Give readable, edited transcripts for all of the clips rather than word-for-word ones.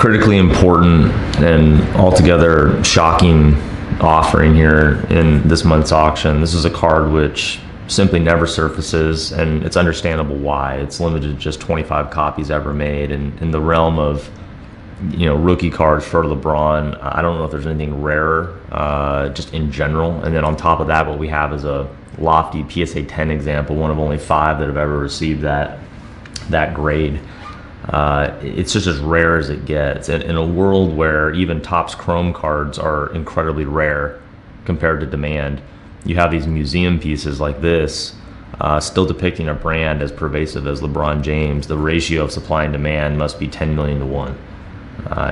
critically important and altogether shocking offering here in this month's auction. This is a card which simply never surfaces, and it's understandable why. It's limited to just 25 copies ever made, and in the realm of rookie cards for LeBron, I don't know if there's anything rarer just in general. And then on top of that, what we have is a lofty PSA 10 example, one of only 5 that have ever received that grade. It's just as rare as it gets. In a world where even Topps Chrome cards are incredibly rare compared to demand, you have these museum pieces like this still depicting a brand as pervasive as LeBron James. The ratio of supply and demand must be 10 million to 1.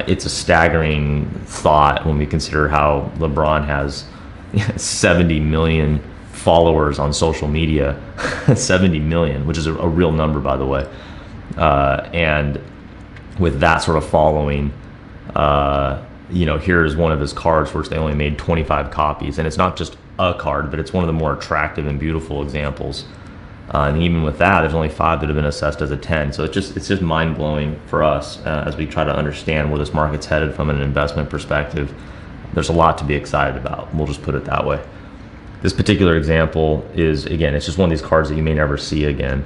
It's a staggering thought when we consider how LeBron has 70 million followers on social media. 70 million, which is a real number, by the way. And with that sort of following, here's one of his cards which they only made 25 copies. And it's not just a card, but it's one of the more attractive and beautiful examples. And even with that, there's only 5 that have been assessed as a 10. So it's just mind-blowing for us as we try to understand where this market's headed from an investment perspective. There's a lot to be excited about. We'll just put it that way. This particular example is, again, it's just one of these cards that you may never see again.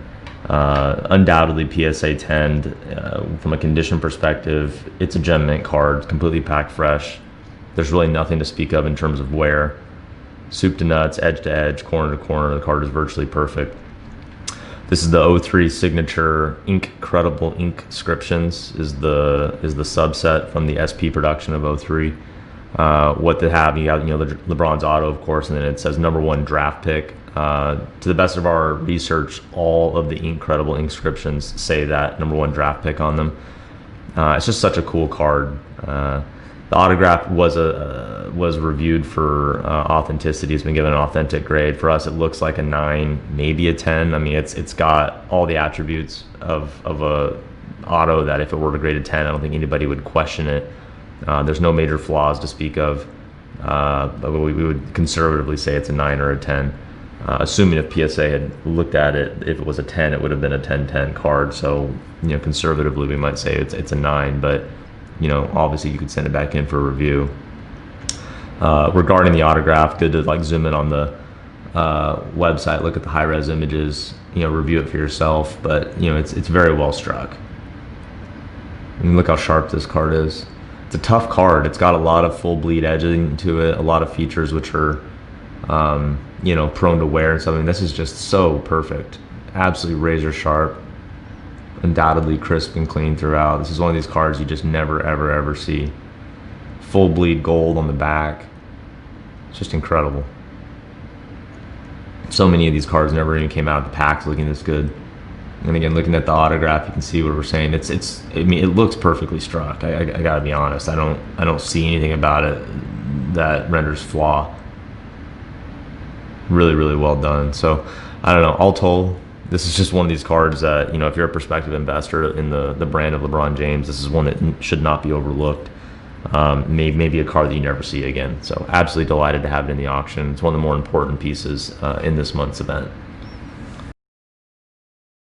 Undoubtedly PSA 10 from a condition perspective, it's a gem mint card, completely packed fresh. There's really nothing to speak of in terms of wear. Soup to nuts, edge to edge, corner to corner, the card is virtually perfect. This is the 03 signature Inkredible Inkscriptions is the subset from the SP production of 03. What they have, you have LeBron's auto, of course, and then it says #1 draft pick. To the best of our research, all of the Inkredible Inkscriptions say that #1 draft pick on them. It's just such a cool card. The autograph was reviewed for authenticity. It's been given an authentic grade. For us, it looks like a 9, maybe a 10. I mean, it's got all the attributes of a auto that if it were to grade a 10, I don't think anybody would question it. There's no major flaws to speak of, but we would conservatively say it's a 9 or a 10. Assuming if PSA had looked at it, if it was a 10, it would have been a 10-10 card. So, conservatively, we might say it's a 9, but obviously you could send it back in for review. Regarding the autograph, good to zoom in on the website, look at the high-res images, review it for yourself. But it's very well struck. I mean, look how sharp this card is. It's a tough card. It's got a lot of full bleed edging to it, a lot of features which are prone to wear and something. This is just so perfect, absolutely razor sharp, undoubtedly crisp and clean throughout. This is one of these cards you just never ever see. Full bleed gold on the back. It's just incredible. So many of these cards never even came out of the packs looking this good. And again, looking at the autograph, you can see what we're saying. I mean, it looks perfectly struck. I gotta be honest. I don't see anything about it that renders flaw. Really well done. So I don't know, all told, this is just one of these cards that if you're a prospective investor in the brand of LeBron James, this is one that should not be overlooked. Maybe a card that you never see again. So absolutely delighted to have it in the auction. It's one of the more important pieces in this month's event.